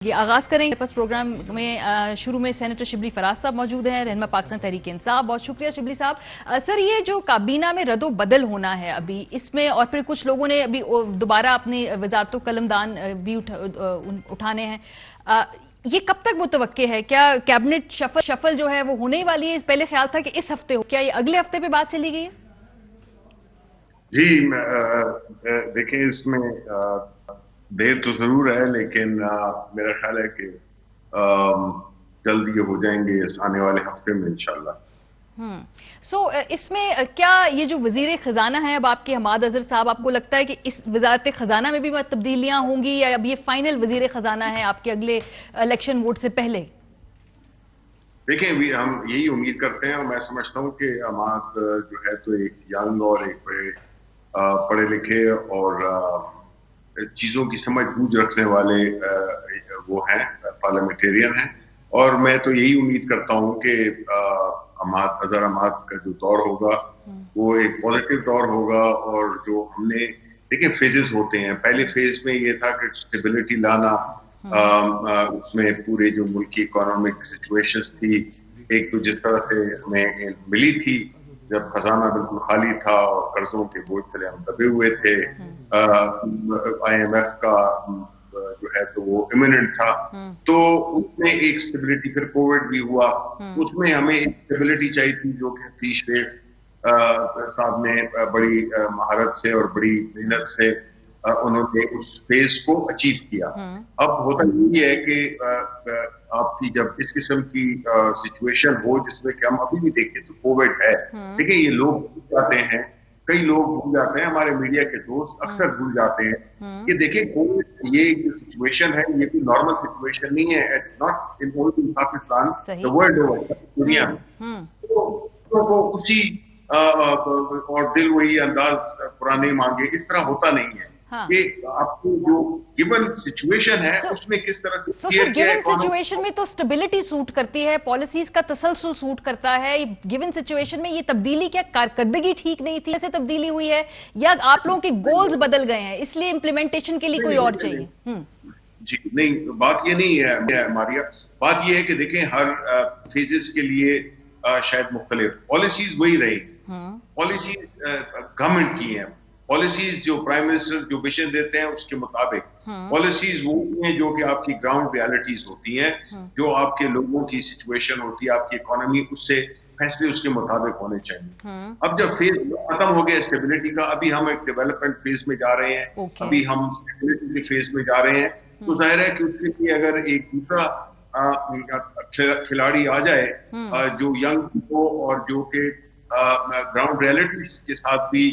یہ آغاز کریں پس پروگرام میں شروع میں سینیٹر شبلی فراز صاحب موجود ہیں، رہنما پاکستان تحریک انصاف. بہت شکریہ شبلی صاحب. سر یہ جو کابینہ میں رد و بدل ہونا ہے ابھی اس میں، اور پھر کچھ لوگوں نے ابھی دوبارہ اپنی وزارتوں قلمدان بھی اٹھانے ہیں، یہ کب تک متوقع ہے؟ کیا کیبنٹ شفل جو ہے وہ ہونے والی ہے؟ پہلے خیال تھا کہ اس ہفتے ہو، کیا یہ اگلے ہفتے پہ بات چلی گئی ہے؟ جی دیکھیں، اس میں دیر تو ضرور ہے، لیکن میرا خیال ہے کہ جلد یہ ہو جائیں گے اس آنے والے ہفتے میں انشاءاللہ. اس میں کیا یہ جو وزیر خزانہ ہے اب آپ کے حماد اظہر صاحب، آپ کو لگتا ہے کہ اس وزارت خزانہ میں بھی تبدیلیاں ہوں گی، یا اب یہ فائنل وزیر خزانہ ہے آپ کے اگلے الیکشن ووٹ سے پہلے؟ دیکھیں ہم یہی امید کرتے ہیں، اور میں سمجھتا ہوں کہ حماد جو ہے تو ایک ینگ اور ایک بڑے پڑھے لکھے اور چیزوں کی سمجھ بوجھ رکھنے والے وہ ہیں، پارلیمنٹیرین ہیں. اور میں تو یہی امید کرتا ہوں کہ اظہر حماد کا جو دور ہوگا وہ ایک پازیٹیو دور ہوگا. اور جو ہم نے دیکھیں فیزز ہوتے ہیں، پہلے فیز میں یہ تھا کہ اسٹیبلٹی لانا، اس میں پورے جو ملک کی اکانومک سچویشنز تھی ایک تو جس طرح سے ہمیں ملی تھی جب خزانہ بالکل خالی تھا اور قرضوں کے بوجھ تلے ہم دبے ہوئے تھے، آئی ایم ایف کا جو ہے تو وہ امیوننٹ تھا، تو اس میں ایک اسٹیبلٹی، پھر کووڈ بھی ہوا، اس میں ہمیں ایک اسٹیبلٹی چاہیے تھی جو کہ حفیظ شیخ صاحب نے بڑی مہارت سے اور بڑی محنت سے انہوں نے اس فیز کو اچیو کیا. اب ہوتا یہ ہے کہ آپ کی جب اس قسم کی سچویشن ہو جس میں کہ ہم ابھی بھی دیکھیں تو کووڈ ہے، دیکھیں یہ لوگ بھول جاتے ہیں، کئی لوگ بھول جاتے ہیں، ہمارے میڈیا کے دوست اکثر بھول جاتے ہیں کہ دیکھیں کووڈ یہ جو سچویشن ہے یہ کوئی نارمل سچویشن نہیں ہے. It's not in only Pakistan, the world over, دنیا میں تو اسی اور دل وہی انداز پرانے مانگے، اس طرح ہوتا نہیں ہے کہ آپ کو جو گیون سچویشن ہے اس میں کس طرح سے گیون سچویشن میں تو سٹیبلٹی سوٹ کرتی ہے، پالیسیز کا تسلسل سوٹ کرتا ہے. گیون سچویشن میں یہ تبدیلی کیا کارکردگی ٹھیک نہیں تھی، ایسے تبدیلی ہوئی ہے، یا آپ لوگوں کے گولز بدل گئے ہیں اس لیے امپلیمنٹیشن کے لیے کوئی اور چاہیے؟ جی نہیں، بات یہ نہیں ہے ماریا، بات یہ ہے کہ دیکھیں ہر فیزز کے لیے شاید مختلف پالیسیز وہی رہی، پالیسیز گورنمنٹ کی ہیں، پالیسیز جو پرائم منسٹر جو ویژن دیتے ہیں اس کے مطابق، پالیسیز وہ ہیں جو کہ آپ کی گراؤنڈ ریالٹیز ہوتی ہیں، جو آپ کے لوگوں کی سچویشن ہوتی ہے، آپ کی اکانومی، اس سے فیصلے اس کے مطابق ہونے چاہیے. اب جب فیز ختم ہو گیا اسٹیبلٹی کا، ابھی ہم ایک ڈیولپمنٹ فیز میں جا رہے ہیں، ابھی ہم اسٹیبلٹی کے فیز میں جا رہے ہیں، تو ظاہر ہے کہ اس کے لیے اگر ایک دوسرا کھلاڑی آ جائے جو ینگ ہو اور جو کہ گراؤنڈ ریالٹیز کے ساتھ بھی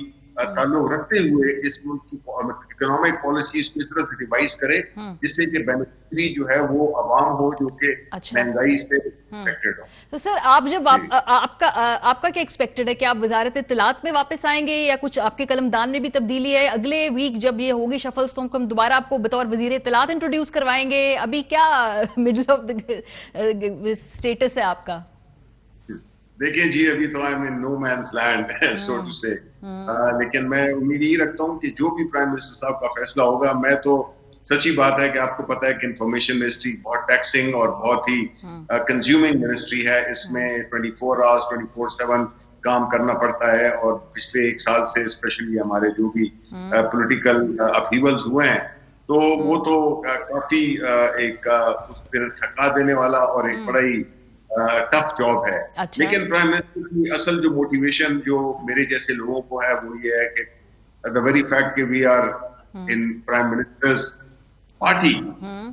تعلق رکھتے ہوئے اس ملک کی اکنامک پالیسیز کو اس طرح سے ڈیوائز کرے جس سے کہ بینیفیشری جو ہے وہ عوام ہو جو کہ مہنگائی سے افیکٹڈ ہو. تو سر آپ جب آپ کا کیا ایکسپیکٹڈ ہے کہ آپ وزارت اطلاعات میں واپس آئیں گے، یا کچھ آپ کے قلمدان میں بھی تبدیلی ہے؟ اگلے ویک جب یہ ہوگی شفلز تو ہم دوبارہ آپ کو بطور وزیر اطلاعات انٹروڈیوس کروائیں گے. ابھی کیا مڈل آف دی اسٹیٹس ہے آپ کا؟ دیکھیں جی ابھی تو I am in no man's land so to say, لیکن میں امید یہی رکھتا ہوں کہ جو بھی پرائم منسٹر صاحب کا فیصلہ ہوگا، میں تو سچی بات ہے کہ آپ کو پتہ ہے کہ انفارمیشن منسٹری بہت ٹیکسنگ اور بہت ہی کنزیومنگ منسٹری ہے، اس میں 24 آورس 24/7 کام کرنا پڑتا ہے، اور پچھلے ایک سال سے اسپیشلی ہمارے جو بھی پولیٹیکل اپہیولز ہوئے ہیں تو وہ تو کافی ایک تھکا دینے والا اور ایک بڑا ہی ٹف جاب ہے. لیکن پرائم منسٹر کی اصل جو موٹیویشن جو میرے جیسے لوگوں کو ہے وہ یہ ہے کہ the very fact کہ we are in prime minister's party،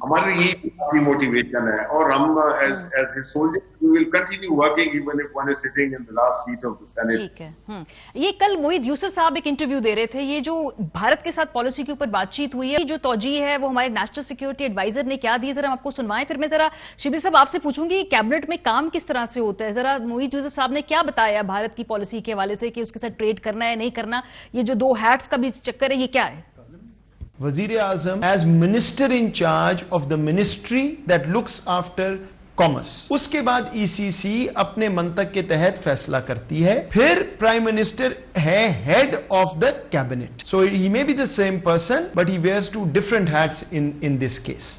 ہمارے لیے یہ موٹیویشن ہے، اور ہم as his soldiers we will continue working even if one is sitting in the last seat of the Senate. ٹھیک ہے. یہ کل موحید یوسف صاحب ایک انٹرویو دے رہے تھے، یہ جو بھارت کے ساتھ پالیسی کے اوپر بات چیت ہوئی ہے، جو توجیہ ہے وہ ہمارے نیشنل سیکیورٹی ایڈوائزر نے کیا دی، ذرا ہم آپ کو سنوائیں. پھر میں ذرا شبلی صاحب آپ سے پوچھوں گی کیبنٹ میں کام کس طرح سے ہوتا ہے. ذرا موحید یوسف صاحب نے کیا بتایا بھارت کی پالیسی کے حوالے سے کہ اس کے ساتھ ٹریڈ کرنا ہے نہیں کرنا، یہ جو دو ہیٹس کا بھی چکر ہے یہ کیا ہے؟ وزیر اعظم as minister in charge of the ministry that looks after commerce, اس کے بعد ای سی سی اپنے منطق کے تحت فیصلہ کرتی ہے، پھر پرائم منسٹر ہے head of the cabinet. So he may be the same person but he wears two different hats in this case.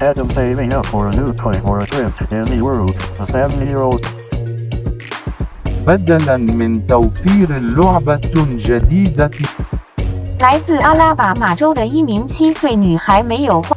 Instead of saving up for a new toy or a trip to Disney World, a 7-year-old بدلاً من توفير لعبة جديدة 来自阿拉巴马州的一名7岁女孩没有花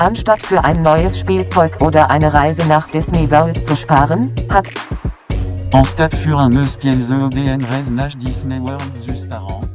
Anstatt für ein neues Spielzeug oder eine Reise nach Disney World zu sparen, hat Anstatt für un neus Spielzeug oder eine Reise nach Disney World zu sparen,